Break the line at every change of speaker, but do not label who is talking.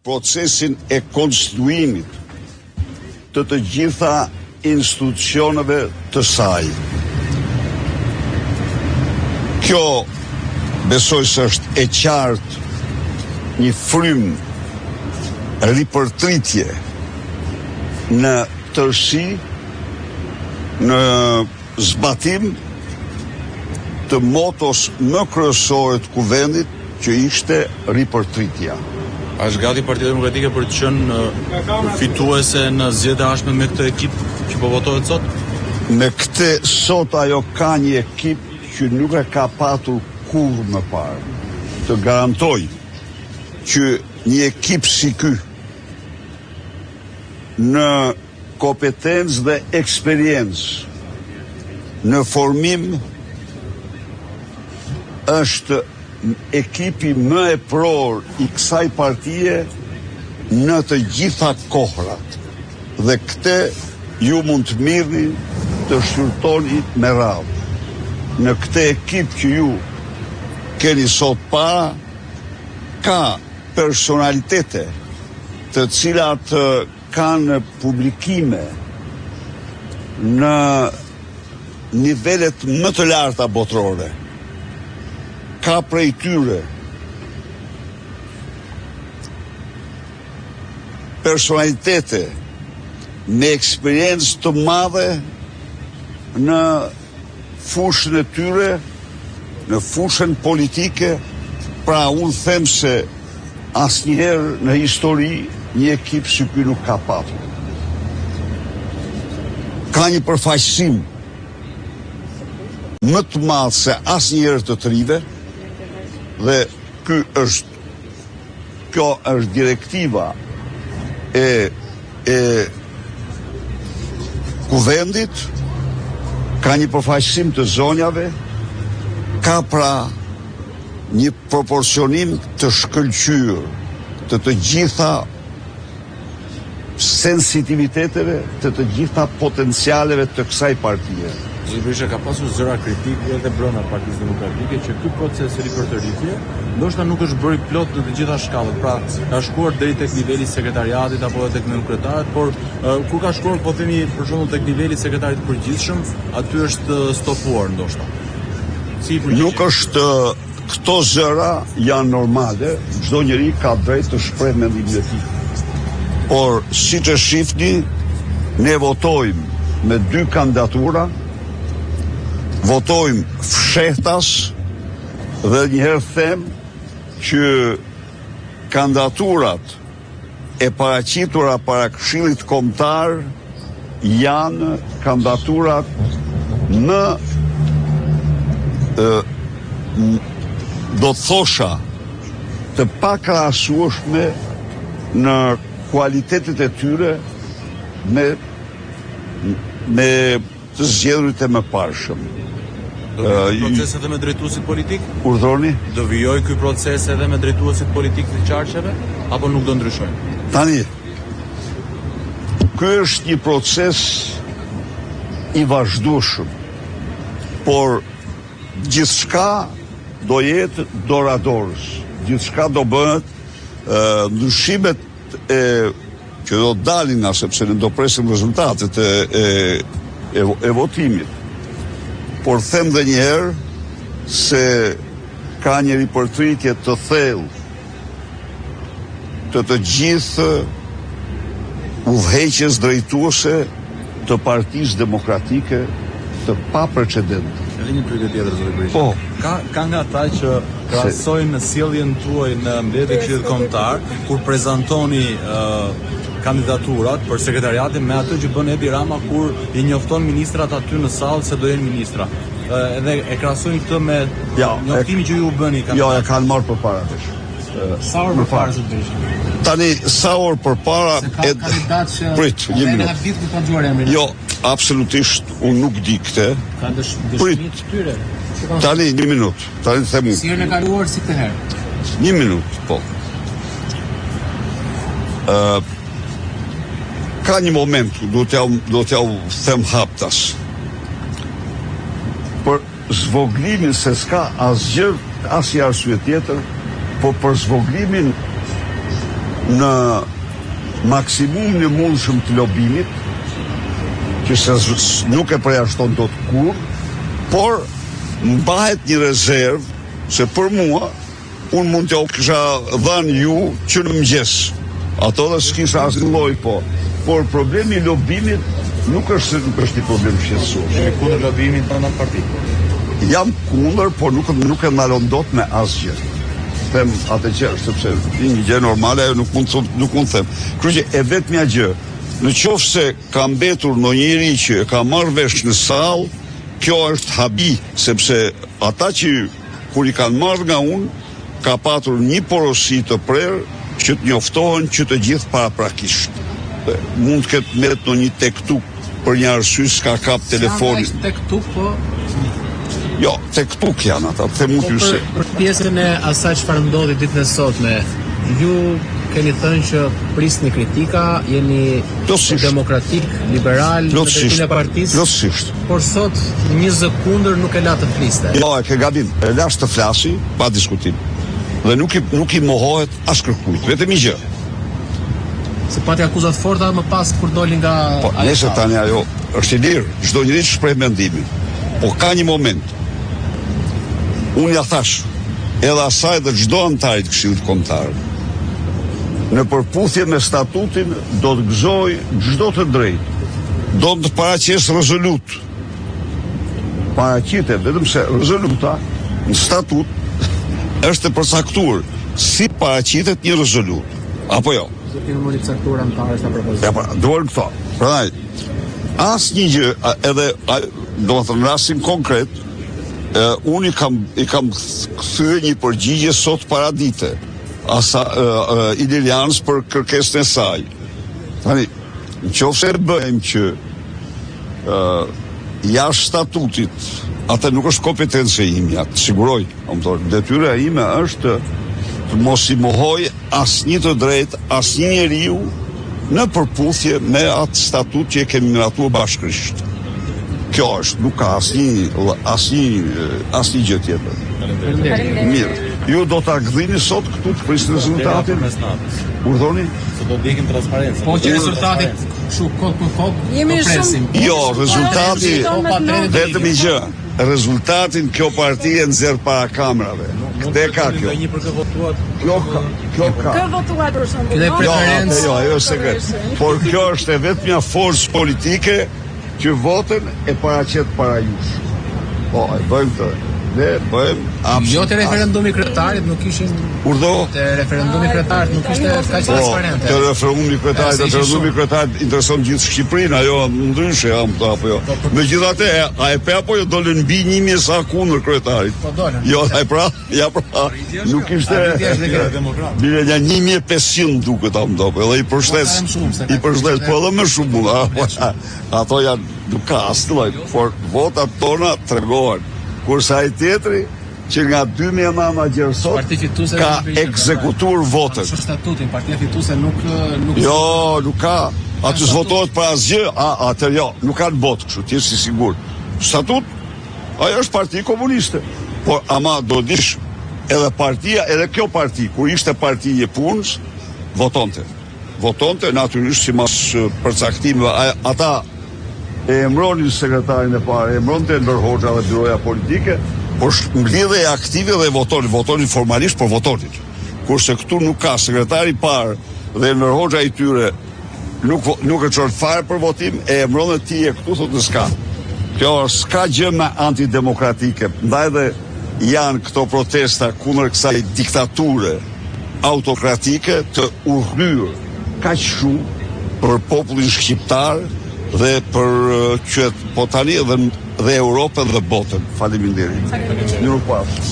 procesin e konstituimit të gjitha institucioneve të saj. Kjo besoj se është e qartë një frym ripërtritje në tërësi, në zbatim të motos më kryesore të kuvendit që ishte ripërtritja.
A është gati Partia Demokratike për të qenë fituese në zgjedhjet e ardhshme me këtë ekip që po votohet sot?
Me këtë sot ajo ka një ekip që nuk e ka patur kur më parë. Të garantoj që një ekip si ky në kompetencë dhe eksperiencë në formim është ekipi më e pror i kësaj partie në të gjitha kohrat. Dhe këtë ju mund të mirni të shqyrtoni me radhë. Në këtë ekip që ju keni sot para, ka personalitete të cilat kanë publikime në nivelet më të larta botërore. Ka prej tyre personalitete me eksperiencë të madhe në fushën e tyre, në fushën politike, pra unë them se asnjëherë në histori një ekip si ky nuk ka patur. Ka një përfaqësim më të madh se asnjëherë të trive, dhe kjo është direktiva e kuvendit, ka një përfaqësim të zonjave, ka pra një proporcionim të shkëlqyer të gjitha sensitiviteteve, të gjitha potencialeve të kësaj partie.
Zoti Berisha ka pasur zëra kritike edhe brenda Partisë Demokratike që ky proces ripërtëritje ndoshta nuk është bërë plot në të gjitha shkallët. Pra, ka shkuar deri tek niveli i sekretariatit apo edhe tek nënkretarët, por kur ka shkuar po themi për shembull tek niveli i sekretarit të përgjithshëm, aty është stopuar ndoshta. Si
nuk është, këto zëra janë normale, çdo njeri ka drejt të shprehë mendimin e tij. Por siç e shihni, ne votojmë me 2 kandidatura, votojmë fshehtas dhe njëherë them që kandidaturat e paraqitura para Këshillit Kombëtar janë kandidaturat më do të thosha të pakrahasueshme në kualitetet e tyre me të zgjedhurit e mëparshëm.
Do vijoj proces edhe me drejtuesit politik?
Urdhëroni?
Do vijoj ky proces edhe me drejtuesit politik të qarqeve apo nuk do ndryshojnë?
Tani, ky është një proces i vazhdueshëm, por gjithçka do jetë doradorës, gjithçka do bëhet, ndryshimet që do dalin nga, sepse ne do presim rezultatet e votimit. Por them dhe njëherë se ka një ripërtritje të thellë të gjithë udhëheqjes drejtuese të Partisë Demokratike të paprecedente.
Edhe një pyetje tjetër, zoti Berisha.
Po.
Ka nga ata që krahasojnë sjelljen tuaj në mbledhje të Këshillit Kombëtar kur prezantoni kandidaturat për sekretariatin me atë që bën Edi Rama kur i njofton ministrat aty në sallë se do jenë ministra. Edhe e krahasojnë këtë me njoftimin që ju bëni kandidat.
Jo, e kanë marrë përpara tash.
Sa orë përpara zot Berisha?
Tani sa orë përpara
kandidat që
prit, një minutë. Jo, absolutisht unë nuk di këtë.
Ka dëshmi të tyre.
Tani një minutë. Tani them.
Si herën e kaluar si këtë herë.
Një minutë, po. Ka një moment, do t'ja them haptas. Për zvoglimin se s'ka asgjë, asnjë arsye tjetër, po për zvoglimin në maksimum në mundshëm të lobimit, që nuk e përjashton dot kur, por mbahet një rezervë se për mua unë mund t'ja kisha dhënë ju që në mëngjes. Ato dhe s'kisha asnjë lloj por problemi i lobimit nuk është një problem shqetësues.
Jemi kundër lobimit brenda partisë.
Jam kundër, por nuk e ndalon dot me asgjë. Them atë që sepse një gjë normale ajo nuk mund të them. Kështu që e vetmja gjë, në qoftë se ka mbetur ndonjëri që ka marrë vesh në sallë, kjo është habi, sepse ata që kur i kanë marrë nga unë, ka patur një porosi të prerë që të njoftohen që të gjithë paraprakisht. Mund të ketë merret në një tektuk për një arsye s'ka kap telefonin.
Tektuk po.
Jo, tektuk janë ata, them unë se.
Për pjesën e asaj çfarë ndodhi ditën e sotme, ju keni thënë që prisni kritika, jeni demokratik, liberal, në drejtimin e partisë.
Plotësisht.
Por sot një zë kundër nuk e la të fliste.
Jo, e ke gabim. E lash të flasi pa diskutim. Dhe nuk i mohohet as kërkujt, vetëm një gjë.
Se pati akuzat forta më pas kur doli nga
po, nëse tani ajo është i lirë, çdo njeri të shpreh mendimin. Po ka një moment. Unë ja thash, edhe asaj dhe çdo antar i Këshillit Kombëtar, në përputhje me statutin do të gëzoj çdo të drejtë. Do të paraqes rezolut. Paraqitet vetëm se rezoluta në statut është e përcaktuar si paraqitet një rezolut. Apo jo?
Numri i caktuar antarësh ta propozojnë.
Ja, duhet këto. Prandaj, asnjë gjë, edhe domethënë në rastin konkret, unë i kam kthyer një përgjigje sot para dite. Ilirianës për kërkesën e saj. Tani, nëse bëjmë që jashtë statutit, atë nuk është kompetencë ime, të siguroj, detyra ime është të mos i mohoj asnjë të drejtë, asnjë njeriu në përputhje me atë statut që e kemi miratuar bashkërisht. Kjo është, nuk ka asnjë gjë tjetër. Mirë. Ju do ta gdhini sot këtu të prisni rezultatin? Urdhoni?
Se do ndjekim transparencën.
Po që rezultati kështu kok për kok,
jemi shumë.
Jo, rezultati vetëm një gjë. Rezultatin kjo parti e nxjerr para kamerave. Këtë ka kjo. Kjo ka.
Kë votuar për shembull?
Dhe preferencë.
Jo, ajo është sekret. Por kjo është e vetmja forcë politike që votën e paraqet para jush. Po, e bëjmë këtë. Ne bëjmë
Jo te referendumi kryetarit nuk ishin.
Urdhë.
Te referendumi kryetarit nuk ishte kaq transparente.
Te referendumi kryetarit intereson gjithë Shqipërinë, ajo ndryshe apo jo. Megjithatë, a e pe apo jo dolën mbi 1000 sa kundër kryetarit.
Po dolën.
Jo, ja pra. Nuk ishte bile ja 1500 duket apo edhe i përshtet po edhe më shumë. Ato janë nuk ka asnjë, por votat tona tregojnë. Kurse ai tjetri që nga 2000 mama gjersot ka ekzekutuar votën.
Në statutin partia fituese nuk
Jo, nuk ka. Aty s'votohet për asgjë. Atë jo, nuk kanë botë kështu, ti je i sigurt. Statut, ajo është parti komuniste. Por ama do dish edhe partia, edhe kjo parti, kur ishte parti e punës, votonte natyrisht sipas përcaktimeve. Ata e emronin sekretarin e parë, e emronte Enver Hoxha dhe byroja politike, por mblidhe e aktive dhe votonin formalisht, por votonin. Kurse këtu nuk ka sekretari i parë dhe Enver Hoxha i tyre nuk e çon fare për votim, e emron dhe ti e këtu thotë s'ka. Kjo s'ka gjë më antidemokratike. Ndaj dhe janë këto protesta kundër kësaj diktature autokratike të urryer kaq shumë për popullin shqiptar dhe për po tani dhe Europën dhe botën. Faleminderit. Mirupafshim.